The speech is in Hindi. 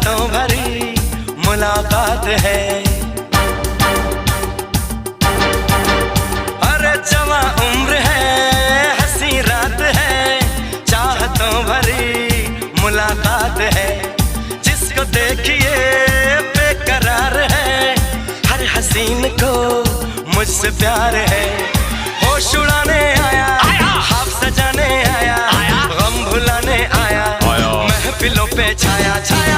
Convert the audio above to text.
चाहतों भरी मुलाकात है। अरे जवां उम्र है, हंसी रात है, चाहतों भरी मुलाकात है। जिसको देखिए बेकरार है, हर हसीन को मुझसे प्यार है। होश उड़ाने आया, ख्वाब सजाने आया, गम भुलाने आया, महफिलों पे छाया छाया।